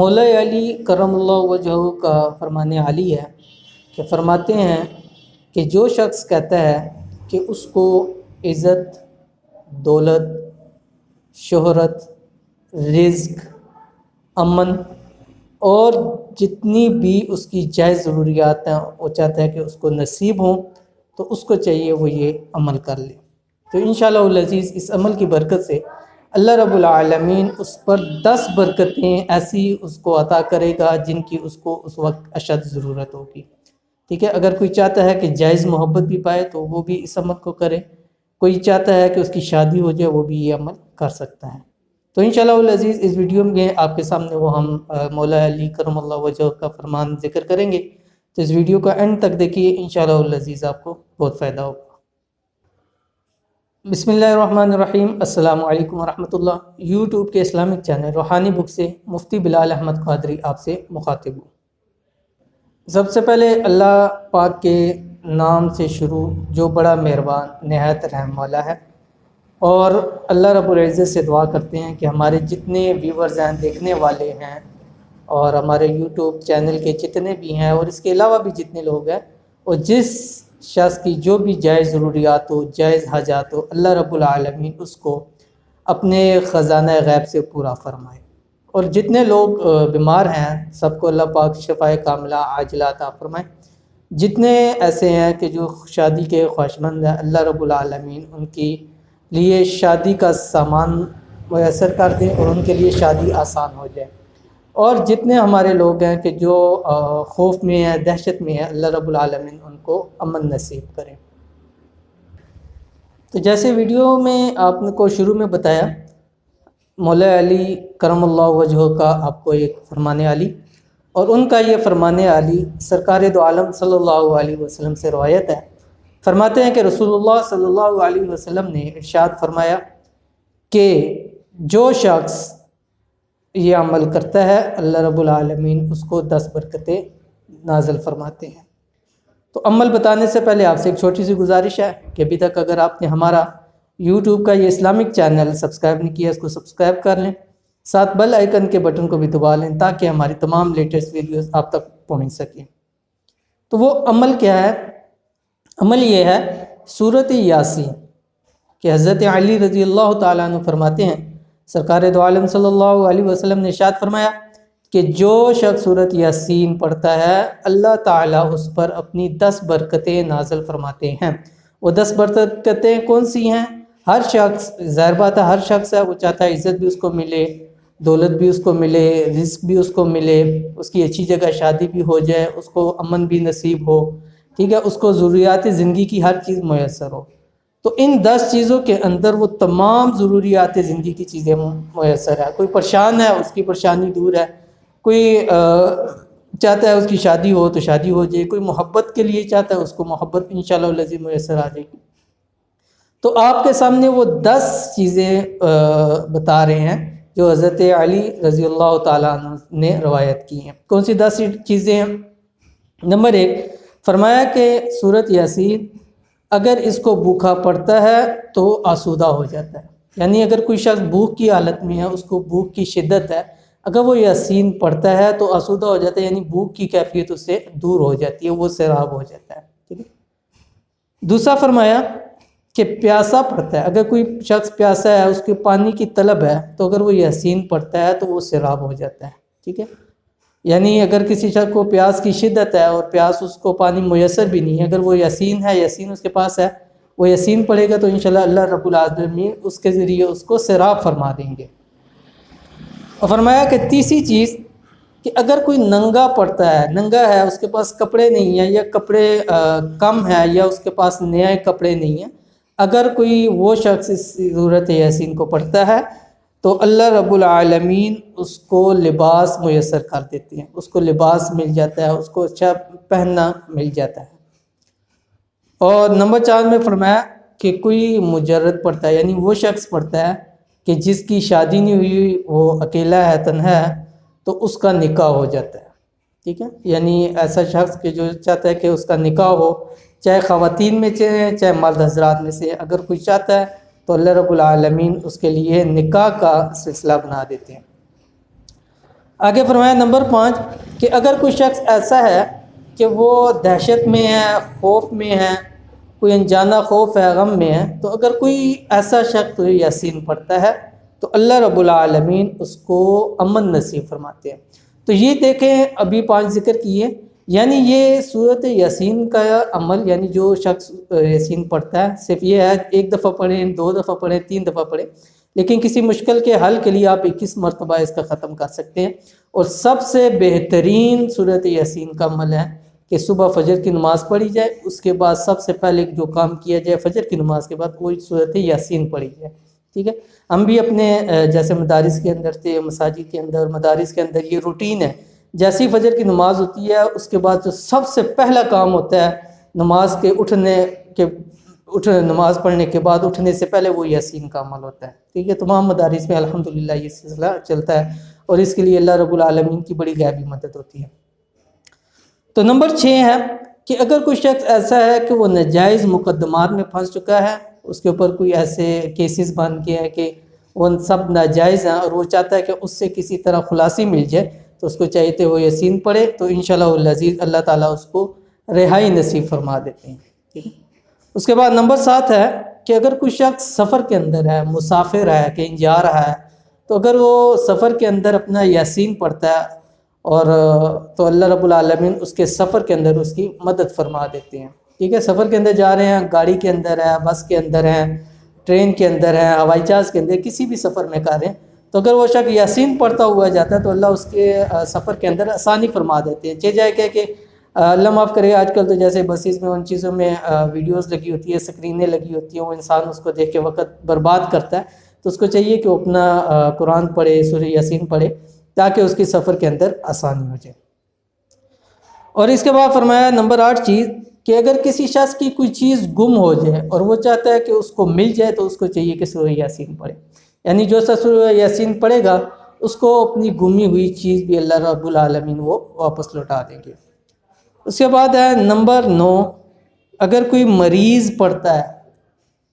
مولا علی کرم اللہ وجہہ کا فرمان علی ہے کہ فرماتے ہیں کہ جو شخص کہتا ہے کہ اس کو عزت، دولت، شہرت، رزق، امن اور جتنی بھی اس کی جائز ضروریات ہیں وہ چاہتا ہے کہ اس کو نصیب ہوں، تو اس کو چاہیے وہ یہ عمل کر لے۔ تو انشاءاللہ العزیز اس عمل کی برکت سے اللہ رب العالمین اس پر 10 برکتیں ایسی اس کو عطا کرے گا جن کی اس کو اس وقت اشد ضرورت ہوگی۔ ٹھیک ہے، اگر کوئی چاہتا ہے کہ جائز محبت بھی پائے تو وہ بھی اس عمل کو کرے، کوئی چاہتا ہے کہ اس کی شادی ہو جائے وہ بھی یہ عمل کر سکتا ہے۔ تو انشاءاللہ العزیز اس ویڈیو میں آپ کے سامنے وہ ہم مولا علی کرم اللہ وجہہ کا فرمان ذکر کریں گے، تو اس ویڈیو کا اینڈ تک دیکھیے، انشاءاللہ العزیز آپ کو بہت فائدہ ہوگا۔ بسم اللہ الرحمن الرحیم۔ السلام علیکم ورحمۃ اللہ۔ یوٹیوب کے اسلامک چینل روحانی بک سے مفتی بلال احمد قادری آپ سے مخاطب ہوں۔ سب سے پہلے اللہ پاک کے نام سے شروع جو بڑا مہربان نہایت رحم والا ہے، اور اللہ رب العزت سے دعا کرتے ہیں کہ ہمارے جتنے ویورز ہیں، دیکھنے والے ہیں، اور ہمارے یوٹیوب چینل کے جتنے بھی ہیں اور اس کے علاوہ بھی جتنے لوگ ہیں، اور جس شخص کی جو بھی جائز ضروریات ہو، جائز حاجات ہو، اللہ رب العالمین اس کو اپنے خزانہ غیب سے پورا فرمائے۔ اور جتنے لوگ بیمار ہیں سب کو اللہ پاک شفائے کاملہ عاجلہ عطا فرمائے۔ جتنے ایسے ہیں کہ جو شادی کے خواہشمند ہیں، اللہ رب العالمین ان کی لیے شادی کا سامان میسر کر دیں اور ان کے لیے شادی آسان ہو جائے۔ اور جتنے ہمارے لوگ ہیں کہ جو خوف میں ہیں، دہشت میں ہیں، اللہ رب العالمین ان کو امن نصیب کریں۔ تو جیسے ویڈیو میں آپ کو شروع میں بتایا، مولا علی کرم اللہ وجہہ کا آپ کو ایک فرمان علی، اور ان کا یہ فرمان علی سرکار دو عالم صلی اللہ علیہ وسلم سے روایت ہے۔ فرماتے ہیں کہ رسول اللہ صلی اللہ علیہ وسلم نے ارشاد فرمایا کہ جو شخص یہ عمل کرتا ہے اللہ رب العالمین اس کو 10 برکتیں نازل فرماتے ہیں۔ تو عمل بتانے سے پہلے آپ سے ایک چھوٹی سی گزارش ہے کہ ابھی تک اگر آپ نے ہمارا یوٹیوب کا یہ اسلامک چینل سبسکرائب نہیں کیا، اس کو سبسکرائب کر لیں، ساتھ بیل آئیکن کے بٹن کو بھی دبا لیں تاکہ ہماری تمام لیٹسٹ ویڈیوز آپ تک پہنچ سکیں۔ تو وہ عمل کیا ہے؟ عمل یہ ہے سورۃ یاسین، کہ حضرت علی رضی اللہ تعالیٰ عنہ فرماتے ہیں سرکار دو عالم صلی اللہ علیہ وسلم نے ارشاد فرمایا کہ جو شخص سورۃ یاسین پڑھتا ہے اللہ تعالیٰ اس پر اپنی 10 برکتیں نازل فرماتے ہیں۔ وہ 10 برکتیں کون سی ہیں؟ ہر شخص، ظاہر بات ہے ہر شخص ہے وہ چاہتا ہے عزت بھی اس کو ملے، دولت بھی اس کو ملے، رزق بھی اس کو ملے، اس کی اچھی جگہ شادی بھی ہو جائے، اس کو امن بھی نصیب ہو، ٹھیک ہے، اس کو ضروریات زندگی کی ہر چیز میسر ہو۔ تو ان 10 چیزوں کے اندر وہ تمام ضروریات زندگی کی چیزیں میسر ہے۔ کوئی پریشان ہے اس کی پریشانی دور ہے، کوئی چاہتا ہے اس کی شادی ہو تو شادی ہو جائے، کوئی محبت کے لیے چاہتا ہے اس کو محبت انشاءاللہ العزیز میسر آ جائے گی۔ تو آپ کے سامنے وہ 10 چیزیں بتا رہے ہیں جو حضرت علی رضی اللہ تعالیٰ عنہ نے روایت کی ہیں۔ کون سی 10 چیزیں ہیں؟ نمبر 1 فرمایا کہ سورۃ یاسین اگر اس کو بھوکا پڑتا ہے تو آسودہ ہو جاتا ہے، یعنی اگر کوئی شخص بھوک کی حالت میں ہے، اس کو بھوک کی شدت ہے، اگر وہ یاسین پڑھتا ہے تو آسودہ ہو جاتا ہے، یعنی بھوک کی کیفیت اس سے دور ہو جاتی ہے، وہ سیراب ہو جاتا ہے، ٹھیک ہے۔ دوسرا فرمایا کہ پیاسا پڑتا ہے، اگر کوئی شخص پیاسا ہے، اس کے پانی کی طلب ہے، تو اگر وہ یاسین پڑھتا ہے تو وہ سیراب ہو جاتا ہے، ٹھیک ہے۔ یعنی اگر کسی شخص کو پیاس کی شدت ہے اور پیاس اس کو پانی میسر بھی نہیں ہے، اگر وہ یاسین ہے، یاسین اس کے پاس ہے، وہ یاسین پڑھے گا تو انشاءاللہ اللہ رب العالمین اس کے ذریعے اس کو سیراب فرما دیں گے۔ اور فرمایا کہ تیسری چیز کہ اگر کوئی ننگا پڑتا ہے، ننگا ہے، اس کے پاس کپڑے نہیں ہیں یا کپڑے کم ہیں یا اس کے پاس نئے کپڑے نہیں ہیں، اگر کوئی وہ شخص اس سورۃ یاسین کو پڑھتا ہے تو اللہ رب العالمین اس کو لباس میسر کر دیتے ہیں، اس کو لباس مل جاتا ہے، اس کو اچھا پہننا مل جاتا ہے۔ اور نمبر 4 میں فرمایا کہ کوئی مجرد پڑھتا ہے، یعنی وہ شخص پڑھتا ہے کہ جس کی شادی نہیں ہوئی، وہ اکیلا ہے، تنہا ہے، تو اس کا نکاح ہو جاتا ہے، ٹھیک ہے۔ یعنی ایسا شخص کہ جو چاہتا ہے کہ اس کا نکاح ہو، چاہے خواتین میں چاہے مرد حضرات میں سے، اگر کوئی چاہتا ہے تو اللہ رب العالمین اس کے لیے نکاح کا سلسلہ بنا دیتے ہیں۔ آگے فرمایا نمبر 5 کہ اگر کوئی شخص ایسا ہے کہ وہ دہشت میں ہے، خوف میں ہے، کوئی انجانہ خوف ہے، غم میں ہے، تو اگر کوئی ایسا شخص یاسین پڑھتا ہے تو اللہ رب العالمین اس کو امن نصیب فرماتے ہیں۔ تو یہ دیکھیں ابھی 5 ذکر کیے، یعنی یہ صورت یاسین کا عمل، یعنی جو شخص یاسین پڑھتا ہے صرف یہ ہے 1 دفعہ پڑھیں، 2 دفعہ پڑھیں، 3 دفعہ پڑھیں، لیکن کسی مشکل کے حل کے لیے آپ 21 مرتبہ اس کا ختم کر سکتے ہیں۔ اور سب سے بہترین صورت یاسین کا عمل ہے کہ صبح فجر کی نماز پڑھی جائے، اس کے بعد سب سے پہلے جو کام کیا جائے فجر کی نماز کے بعد وہی صورت یاسین پڑھی جائے، ٹھیک ہے۔ ہم بھی اپنے جیسے مدارس کے اندر تھے، مساجد کے اندر، مدارس کے اندر یہ روٹین ہے، جیسی فجر کی نماز ہوتی ہے اس کے بعد جو سب سے پہلا کام ہوتا ہے نماز نماز پڑھنے کے بعد اٹھنے سے پہلے وہ یاسین کا عمل ہوتا ہے، ٹھیک ہے۔ تمام مدارس میں الحمدللہ یہ سلسلہ چلتا ہے اور اس کے لیے اللہ رب العالمین کی بڑی غیبی مدد ہوتی ہے۔ تو نمبر 6 ہے کہ اگر کوئی شخص ایسا ہے کہ وہ ناجائز مقدمات میں پھنس چکا ہے، اس کے اوپر کوئی ایسے کیسز بن گئے ہیں کہ وہ سب ناجائز ہیں اور وہ چاہتا ہے کہ اس سے کسی طرح خلاصی مل جائے، تو اس کو چاہیے کہ وہ یاسین پڑھے، تو انشاءاللہ العزیز اللہ تعالیٰ اس کو رہائی نصیب فرما دیتے ہیں، ٹھیک ہے۔ اس کے بعد نمبر 7 ہے کہ اگر کوئی شخص سفر کے اندر ہے، مسافر ہے، کہیں جا رہا ہے، تو اگر وہ سفر کے اندر اپنا یاسین پڑھتا ہے اور تو اللہ رب العالمین اس کے سفر کے اندر اس کی مدد فرما دیتے ہیں، ٹھیک ہے۔ سفر کے اندر جا رہے ہیں، گاڑی کے اندر ہے، بس کے اندر ہیں، ٹرین کے اندر ہے، ہوائی جہاز کے اندر، کسی بھی سفر میں کر رہے ہیں، تو اگر وہ شخص یاسین پڑھتا ہوا جاتا ہے تو اللہ اس کے سفر کے اندر آسانی فرما دیتے ہیں۔ چاہے جائے کہ اللہ معاف کرے آج کل تو جیسے بسیز میں ان چیزوں میں ویڈیوز لگی ہوتی ہے، سکرینیں لگی ہوتی ہیں، وہ انسان اس کو دیکھ کے وقت برباد کرتا ہے، تو اس کو چاہیے کہ وہ اپنا قرآن پڑھے، سورہ یاسین پڑھے، تاکہ اس کی سفر کے اندر آسانی ہو جائے۔ اور اس کے بعد فرمایا نمبر 8 چیز کہ اگر کسی شخص کی کوئی چیز گم ہو جائے اور وہ چاہتا ہے کہ اس کو مل جائے، تو اس کو چاہیے کہ سورہ یاسین پڑھے، یعنی جو سورہ یاسین پڑھے گا اس کو اپنی گمی ہوئی چیز بھی اللہ رب العالمین وہ واپس لوٹا دیں گے۔ اس کے بعد ہے نمبر 9، اگر کوئی مریض پڑتا ہے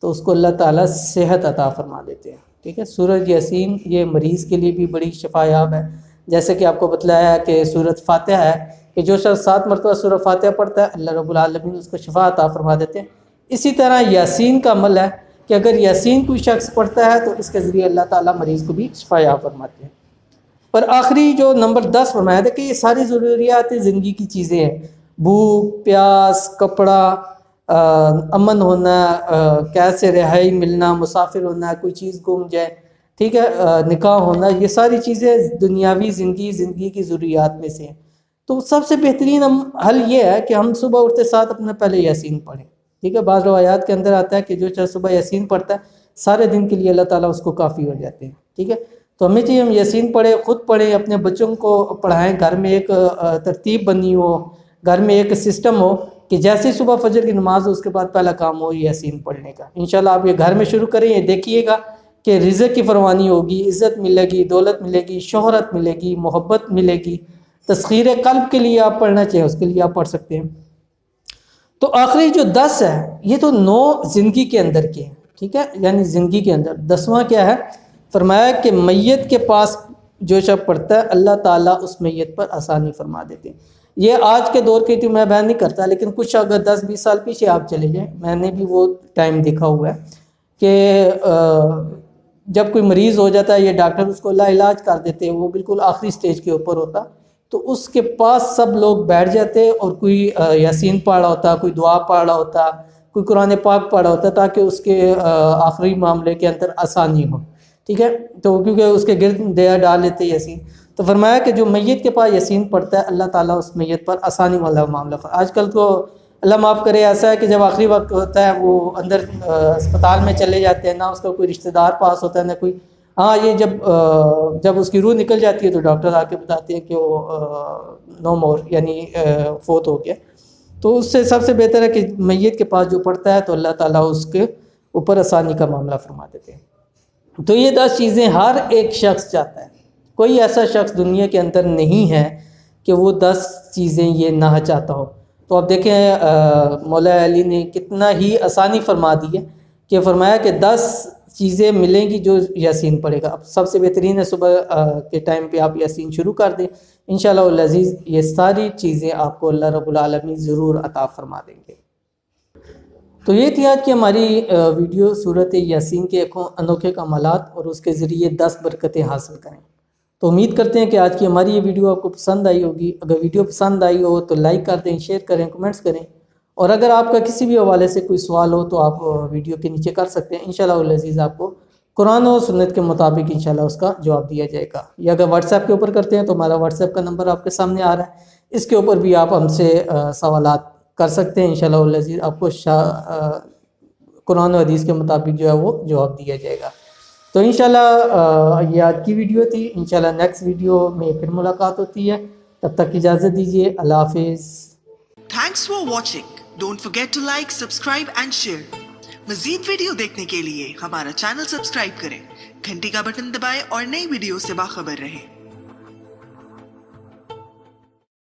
تو اس کو اللہ تعالیٰ صحت عطا فرما دیتے ہیں، ٹھیک ہے۔ سورہ یاسین یہ مریض کے لیے بھی بڑی شفا یاب ہے، جیسے کہ آپ کو بتلایا ہے کہ سورۃ فاتحہ ہے کہ جو شخص 7 مرتبہ سورہ فاتحہ پڑھتا ہے اللہ رب العالمین اس کو شفا عطا فرما دیتے ہیں۔ اسی طرح یاسین کا عمل ہے کہ اگر یاسین کوئی شخص پڑھتا ہے تو اس کے ذریعے اللہ تعالیٰ مریض کو بھی شفا یاب فرماتے ہیں۔ پر آخری جو نمبر 10 فرمایا تھا کہ یہ ساری ضروریات زندگی کی چیزیں ہیں، بھوک، پیاس، کپڑا، امن ہونا، قید سے رہائی ملنا، مسافر ہونا، کوئی چیز گم جائے، ٹھیک ہے، نکاح ہونا، یہ ساری چیزیں دنیاوی زندگی کی ضروریات میں سے ہیں۔ تو سب سے بہترین حل یہ ہے کہ ہم صبح اٹھتے ساتھ اپنا پہلے یاسین پڑھیں، ٹھیک ہے۔ بعض روایات کے اندر آتا ہے کہ جو شخص صبح یاسین پڑھتا ہے سارے دن کے لیے اللہ تعالیٰ اس کو کافی ہو جاتے ہیں، ٹھیک ہے۔ تو ہمیں چاہیے ہم یاسین پڑھیں، خود پڑھیں، اپنے بچوں کو پڑھائیں، گھر میں ایک ترتیب بنی ہو، گھر میں ایک سسٹم ہو کہ جیسے صبح فجر کی نماز ہو اس کے بعد پہلا کام ہو یاسین پڑھنے کا۔ انشاءاللہ آپ یہ گھر میں شروع کریں، یہ دیکھیے گا کہ رزق کی فراوانی ہوگی، عزت ملے گی، دولت ملے گی، شہرت ملے گی، محبت ملے گی۔ تسخیر قلب کے لیے آپ پڑھنا چاہیں اس کے لیے آپ پڑھ سکتے ہیں۔ تو آخری جو 10 ہے یہ تو 9 زندگی کے اندر کے ہیں، ٹھیک ہے، یعنی زندگی کے اندر 10واں کیا ہے؟ فرمایا کہ میت کے پاس جو شخص پڑھتا ہے اللہ تعالیٰ اس میت پر آسانی فرما دیتے ہیں۔ یہ آج کے دور کی تو میں بیان نہیں کرتا، لیکن کچھ اگر 10-20 سال پیچھے آپ چلے جائیں، میں نے بھی وہ ٹائم دیکھا ہوا ہے کہ جب کوئی مریض ہو جاتا ہے یہ ڈاکٹر اس کو لا علاج کر دیتے ہیں، وہ بالکل آخری سٹیج کے اوپر ہوتا، تو اس کے پاس سب لوگ بیٹھ جاتے اور کوئی یاسین پڑھ رہا ہوتا، کوئی دعا پڑھ رہا ہوتا، کوئی قرآن پاک پڑھ رہا ہوتا تاکہ اس کے آخری معاملے کے اندر آسانی ہو، ٹھیک ہے۔ تو کیونکہ اس کے گرد دیا ڈال لیتے یاسین، تو فرمایا کہ جو میت کے پاس یاسین پڑھتا ہے اللہ تعالیٰ اس میت پر آسانی والا معاملہ آج کل تو اللہ معاف کرے ایسا ہے کہ جب آخری وقت ہوتا ہے وہ اندر اسپتال میں چلے جاتے ہیں، نہ اس کا کوئی رشتہ دار پاس ہوتا ہے نہ کوئی، ہاں یہ جب اس کی روح نکل جاتی ہے تو ڈاکٹر آ کے بتاتے ہیں کہ وہ نو مور یعنی فوت ہو گیا۔ تو اس سے سب سے بہتر ہے کہ میت کے پاس جو پڑھتا ہے تو اللہ تعالیٰ اس کے اوپر آسانی کا معاملہ فرما دیتے ہیں۔ تو یہ 10 چیزیں ہر ایک شخص چاہتا ہے، کوئی ایسا شخص دنیا کے اندر نہیں ہے کہ وہ 10 چیزیں یہ نہ چاہتا ہو۔ تو اب دیکھیں مولا علی نے کتنا ہی آسانی فرما دی ہے کہ فرمایا کہ 10 چیزیں ملیں گی جو یاسین پڑھے گا. اب سب سے بہترین ہے صبح کے ٹائم پہ آپ یاسین شروع کر دیں, انشاءاللہ العزیز یہ ساری چیزیں آپ کو اللہ رب العالمین ضرور عطا فرما دیں گے. تو یہ تھی آج کی ہماری ویڈیو سورۃ یاسین کے انوکھے کمالات اور اس کے ذریعے 10 برکتیں حاصل کریں. تو امید کرتے ہیں کہ آج کی ہماری یہ ویڈیو آپ کو پسند آئی ہوگی. اگر ویڈیو پسند آئی ہو تو لائک کر دیں, شیئر کریں, کمنٹس کریں, اور اگر آپ کا کسی بھی حوالے سے کوئی سوال ہو تو آپ ویڈیو کے نیچے کر سکتے ہیں. انشاءاللہ العزیز آپ کو قرآن و سنت کے مطابق انشاءاللہ اس کا جواب دیا جائے گا. یا اگر واٹس ایپ کے اوپر کرتے ہیں تو ہمارا واٹس ایپ کا نمبر آپ کے سامنے آ رہا ہے, اس کے اوپر بھی آپ ہم سے سوالات کر سکتے ہیں. انشاءاللہ العزیز آپ کو قرآن و حدیث کے مطابق جو ہے وہ جواب دیا جائے گا. تو انشاءاللہ یہ آج کی ویڈیو تھی. انشاءاللہ نیکسٹ ویڈیو میں پھر ملاقات ہوتی ہے. تب تک اجازت دیجیے. اللہ حافظ. Thanks for watching. Don't forget to like, subscribe and share. مزید ویڈیو دیکھنے کے لیے ہمارا چینل سبسکرائب کریں, گھنٹی کا بٹن دبائیں اور نئی ویڈیو سے باخبر رہیں.